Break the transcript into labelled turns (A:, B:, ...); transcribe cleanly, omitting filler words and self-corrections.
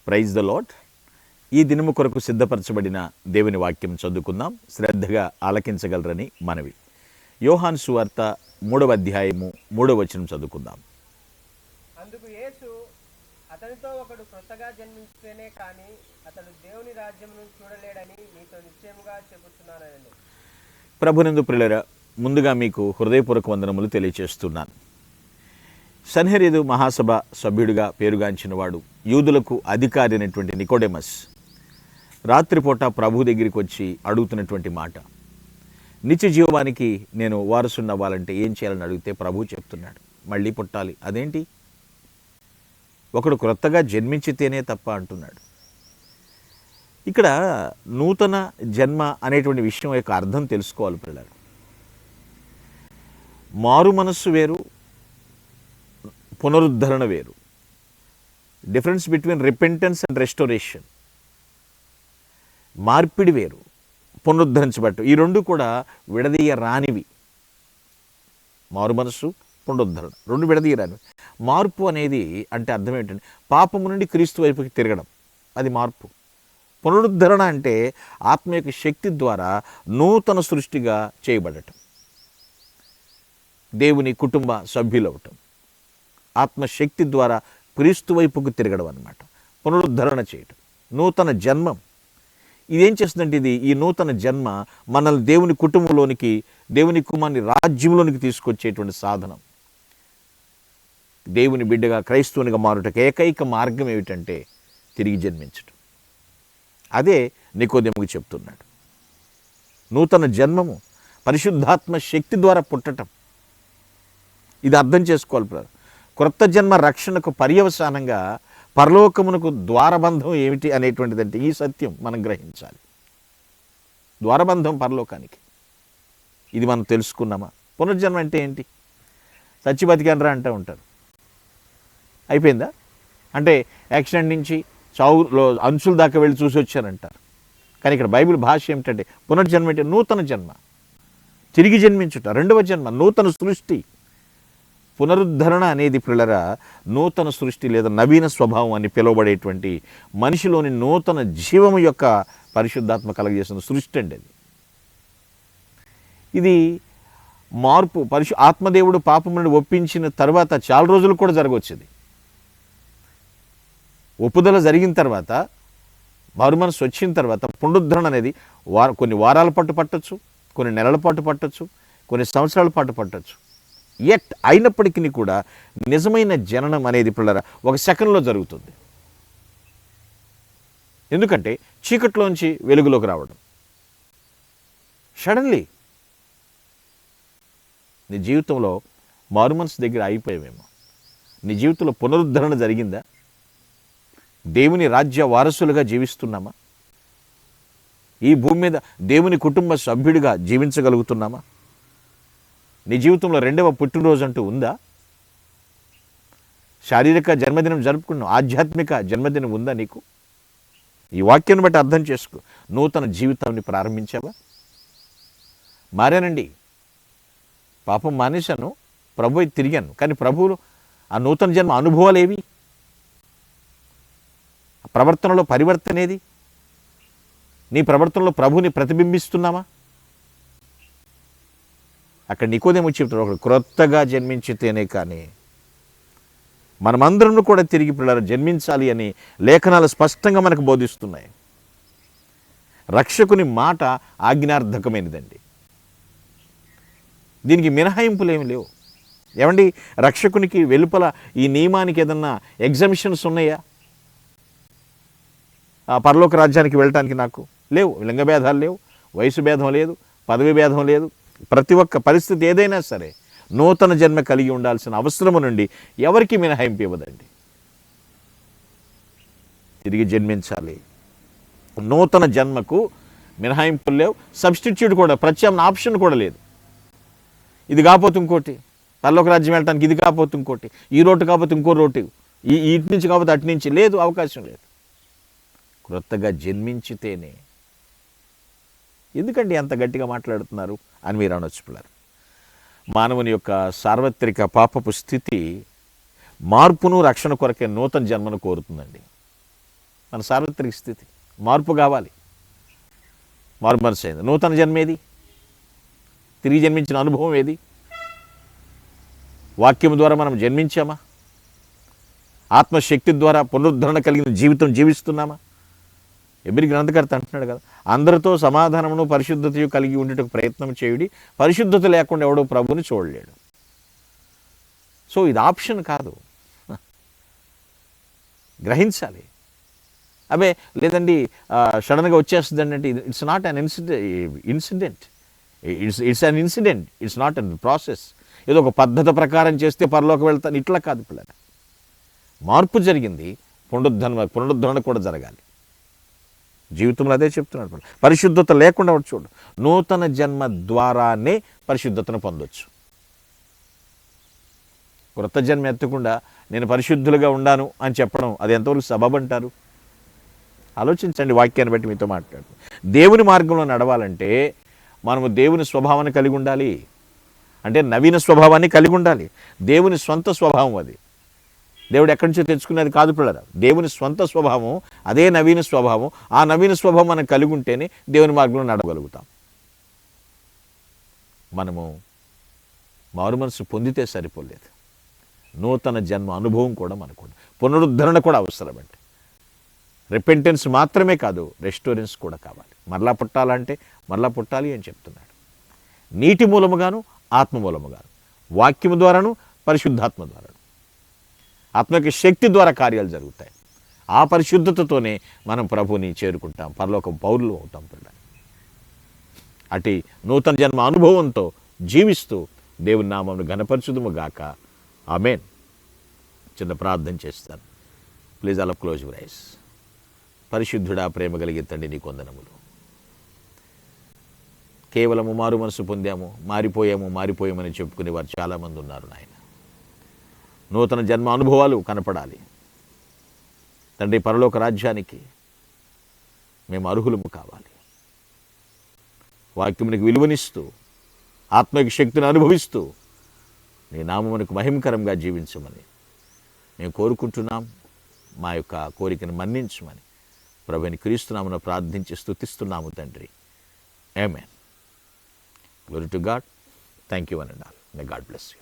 A: Praise the lord. ఈ దినము కొరకు సిద్ధపరచబడిన దేవుని వాక్యం చదువుకుందాం. శ్రద్ధగా ఆలకించగలరని మనవి. యోహాను సువార్త 3వ అధ్యాయము 3వ వచనం చదువుకుందాం.
B: అందుకు యేసు, అతనితో ఒకడు కొత్తగా జన్మించితేనే కానీ అతడు దేవుని రాజ్యమును చూడలేడని మీతో నిశ్చయముగా చెబుతున్నానని.
A: ప్రభునందు ప్రియులారా, ముందుగా మీకు హృదయపూర్వక వందనములు తెలియచేస్తున్నాను. సన్హెరీదు మహాసభ సభ్యుడిగా పేరుగాంచినవాడు, యూదులకు అధికారి అయినటువంటి నికోడెమస్ రాత్రిపూట ప్రభు దగ్గరికి వచ్చి అడుగుతున్నటువంటి మాట, నిత్య జీవానికి నేను వారసుని అవ్వాలంటే ఏం చేయాలని అడిగితే ప్రభు చెప్తున్నాడు, మళ్ళీ పుట్టాలి. అదేంటి? ఒకడు క్రొత్తగా జన్మించితేనే తప్ప అంటున్నాడు. ఇక్కడ నూతన జన్మ అనేటువంటి విషయం యొక్క అర్థం తెలుసుకోవాలి పిల్లలు. మారు మనస్సు వేరు, పునరుద్ధరణ వేరు. Difference between repentance and restoration. మార్పిడి వేరు, పునరుద్ధరించబట్టు. ఈ రెండు కూడా విడదీయ రానివి. మారు మనస్సు, పునరుద్ధరణ రెండు విడదీయరానివి. మార్పు అనేది అంటే అర్థం ఏంటంటే పాపము నుండి క్రీస్తు వైపుకి తిరగడం, అది మార్పు. పునరుద్ధరణ అంటే ఆత్మ యొక్క శక్తి ద్వారా నూతన సృష్టిగా చేయబడటం, దేవుని కుటుంబ సభ్యులవటం, ఆత్మశక్తి ద్వారా క్రీస్తు వైపుకు తిరగడం అన్నమాట. పునరుద్ధరణ చేయటం, నూతన జన్మం. ఇదేం చేస్తుందంటే ఈ నూతన జన్మ మనల్ని దేవుని కుటుంబంలోనికి, దేవుని కుమారుని రాజ్యంలోనికి తీసుకొచ్చేటువంటి సాధనం. దేవుని బిడ్డగా, క్రైస్తవునిగా మారుటకు ఏకైక మార్గం ఏమిటంటే తిరిగి జన్మించటం. అదే నికోదేముకు చెప్తున్నాడు. నూతన జన్మము పరిశుద్ధాత్మ శక్తి ద్వారా పుట్టటం. ఇది అర్థం చేసుకోవాలి. క్రొత్త జన్మ రక్షణకు పర్యవసానంగా పరలోకమునకు ద్వారబంధం ఏమిటి అనేటువంటిదంటే ఈ సత్యం మనం గ్రహించాలి. ద్వారబంధం పరలోకానికి, ఇది మనం తెలుసుకున్నామా? పునర్జన్మ అంటే ఏంటి? చచ్చి బతికానరా అంటూ ఉంటారు. అయిపోయిందా? అంటే యాక్సిడెంట్ నుంచి చావులో అంచుల దాకా వెళ్ళి చూసి వచ్చారంటారు. కానీ ఇక్కడ బైబిల్ భాష ఏమిటంటే పునర్జన్మ అంటే నూతన జన్మ, తిరిగి జన్మించుట, రెండవ జన్మ, నూతన సృష్టి. పునరుద్ధరణ అనేది పిల్లరా నూతన సృష్టి లేదా నవీన స్వభావం అని పిలువబడేటువంటి మనిషిలోని నూతన జీవం యొక్క పరిశుద్ధాత్మ కలగజేసిన సృష్టి అండి అది. ఇది మార్పు. ఆత్మదేవుడు పాపం నుండి ఒప్పించిన తర్వాత చాలా రోజులు కూడా జరగవచ్చింది. ఒప్పుదల జరిగిన తర్వాత, మారుమనసు వచ్చిన తర్వాత పునరుద్ధరణ అనేది కొన్ని వారాల పాటు పట్టచ్చు, కొన్ని నెలల పాటు పట్టచ్చు, కొన్ని సంవత్సరాల పాటు పట్టచ్చు. ఎట్ అయినప్పటికీ కూడా నిజమైన జననం అనేది పిల్లరా ఒక సెకండ్లో జరుగుతుంది. ఎందుకంటే చీకట్లోంచి వెలుగులోకి రావడం సడన్లీ. నీ జీవితంలో మారుమనసు దగ్గర అయిపోయావేమో. నీ జీవితంలో పునరుద్ధరణ జరిగిందా? దేవుని రాజ్య వారసులుగా జీవిస్తున్నామా? ఈ భూమి మీద దేవుని కుటుంబ సభ్యుడిగా జీవించగలుగుతున్నామా? నీ జీవితంలో రెండవ పుట్టినరోజు అంటూ ఉందా? శారీరక జన్మదినం జరుపుకున్నావు, ఆధ్యాత్మిక జన్మదినం ఉందా నీకు? ఈ వాక్యాన్ని బట్టి అర్థం చేసుకో. నూతన జీవితాన్ని ప్రారంభించావా? మారానండి, పాపం మానేశాను, ప్రభు తిరిగాను. కానీ ప్రభువులో ఆ నూతన జన్మ అనుభవాలు ఏవి? ప్రవర్తనలో పరివర్తన ఏది? నీ ప్రవర్తనలో ప్రభుని ప్రతిబింబిస్తున్నామా? అక్కడ నికోదేము చెప్తాడు, ఒకడు క్రొత్తగా జన్మించితేనే కానీ. మనమందరం కూడా తిరిగి పిల్లలు జన్మించాలి అని లేఖనాలు స్పష్టంగా మనకు బోధిస్తున్నాయి. రక్షకుని మాట ఆజ్ఞార్థకమైనదండి. దీనికి మినహాయింపులు ఏమి లేవు. ఏమండి, రక్షకునికి వెలుపల ఈ నియమానికి ఏదన్నా ఎగ్జామిషన్స్ ఉన్నాయా? ఆ పరలోక రాజ్యానికి వెళ్ళటానికి నాకు లేవు. లింగ భేదాలు లేవు, వయసు భేదం లేదు, పదవి భేదం లేదు. ప్రతి ఒక్క పరిస్థితి ఏదైనా సరే నూతన జన్మ కలిగి ఉండాల్సిన అవసరము నుండి ఎవరికి మినహాయింపు ఇవ్వదండి. తిరిగి జన్మించాలి. నూతన జన్మకు మినహాయింపులు లేవు, సబ్స్టిట్యూట్ కూడా, ప్రత్యామ్నాయ ఆప్షన్ కూడా లేదు. ఇది కాకపోతే ఇంకోటి, పరలోక రాజ్యం వెళ్ళటానికి ఇది కాకపోతే ఇంకోటి, ఈ రోడ్డు కాకపోతే ఇంకో రోడ్డు, ఇటు నుంచి కాకపోతే అటు నుంచి లేదు, అవకాశం లేదు. క్రొత్తగా జన్మించితేనే. ఎందుకండి అంత గట్టిగా మాట్లాడుతున్నారు అని మీరు అనొచ్చు పిల్లలు. మానవుని యొక్క సార్వత్రిక పాపపు స్థితి మార్పును, రక్షణ కొరకే నూతన జన్మను కోరుతుందండి. మన సార్వత్రిక స్థితి. మార్పు కావాలి. మారు మనసు అయింది. నూతన జన్మ ఏది? తిరిగి జన్మించిన అనుభవం ఏది? వాక్యం ద్వారా మనం జన్మించామా? ఆత్మశక్తి ద్వారా పునరుద్ధరణ కలిగిన జీవితం జీవిస్తున్నామా? ఎబ్రీ గ్రంథకర్త అంటున్నాడు కదా, అందరితో సమాధానమును పరిశుద్ధతయు కలిగి ఉండేటకు ప్రయత్నం చేయుడి, పరిశుద్ధత లేకుండా ఎవడో ప్రభుని చూడలేడు. సో ఇది ఆప్షన్ కాదు, గ్రహించాలి. అబే లేదండి సడన్గా వచ్చేస్తుందండి అంటే it's not an incident it's not an process. ఏదో ఒక పద్ధతి ప్రకారం చేస్తే పరలోకి వెళ్తాను ఇట్లా కాదు పిల్లలు. మార్పు జరిగింది, పునరుద్ధరణ కూడా జరగాలి. జీవితంలో అదే చెప్తున్నాడు. పరిశుద్ధత లేకుండా చూడు, నూతన జన్మ ద్వారానే పరిశుద్ధతను పొందొచ్చు. క్రొత్త జన్మ ఎత్తకుండా నేను పరిశుద్ధులుగా ఉండాను అని చెప్పడం అది ఎంతవరకు సబబు అంటారు? ఆలోచించండి. వాక్యాన్ని బట్టి మీతో మాట్లాడు. దేవుని మార్గంలో నడవాలంటే మనము దేవుని స్వభావాన్ని కలిగి ఉండాలి. అంటే నవీన స్వభావాన్ని కలిగి ఉండాలి. దేవుని స్వంత స్వభావం అది. దేవుడు ఎక్కడి నుంచో తెచ్చుకునేది కాదు పిల్లరా. దేవుని స్వంత స్వభావం అదే నవీన స్వభావం. ఆ నవీన స్వభావం మనం కలిగి ఉంటేనే దేవుని మార్గంలో నడవగలుగుతాం. మనము మారు మనసు పొందితే సరిపోలేదు, నూతన జన్మ అనుభవం కూడా మనకు, పునరుద్ధరణ కూడా అవసరం. అంటే రిపెంటెన్స్ మాత్రమే కాదు, రెస్టోరెన్స్ కూడా కావాలి. మరలా పుట్టాలంటే మరలా పుట్టాలి అని చెప్తున్నాడు. నీటి మూలముగాను ఆత్మ మూలముగాను, వాక్యము ద్వారాను పరిశుద్ధాత్మ ద్వారాను, ఆత్మకి శక్తి ద్వారా కార్యాలు జరుగుతాయి. ఆ పరిశుద్ధతతోనే మనం ప్రభుని చేరుకుంటాం, పరలోక పౌరులు అవుతాం పిల్లలు. అటు నూతన జన్మ అనుభవంతో జీవిస్తూ దేవుని నామమును ఘనపరచుదుము గాక. ఆమేన్. చిన్న ప్రార్థన చేస్తాను. ప్లీజ్ అలా క్లోజ్ యువర్ ఐస్. పరిశుద్ధుడా, ప్రేమ కలిగే తండ్రి, నీకు వందనములు. కేవలము మారు మనసు పొందాము, మారిపోయామని చెప్పుకునే వారు చాలామంది ఉన్నారు నాయన. నూతన జన్మ అనుభవాలు కనపడాలి తండ్రి. పరలోక రాజ్యానికి మేము అర్హులము కావాలి. వాక్యమునికి విలువనిస్తూ, ఆత్మకి శక్తిని అనుభవిస్తూ నీ నామమునకు మహిమకరంగా జీవించమని మేము కోరుకుంటున్నాం. మా యొక్క కోరికను మన్నించమని ప్రభుని క్రీస్తు నామమున ప్రార్థించి స్తుతిస్తున్నాము తండ్రి. Amen. Glory to God. Thank you one and all. May God bless you.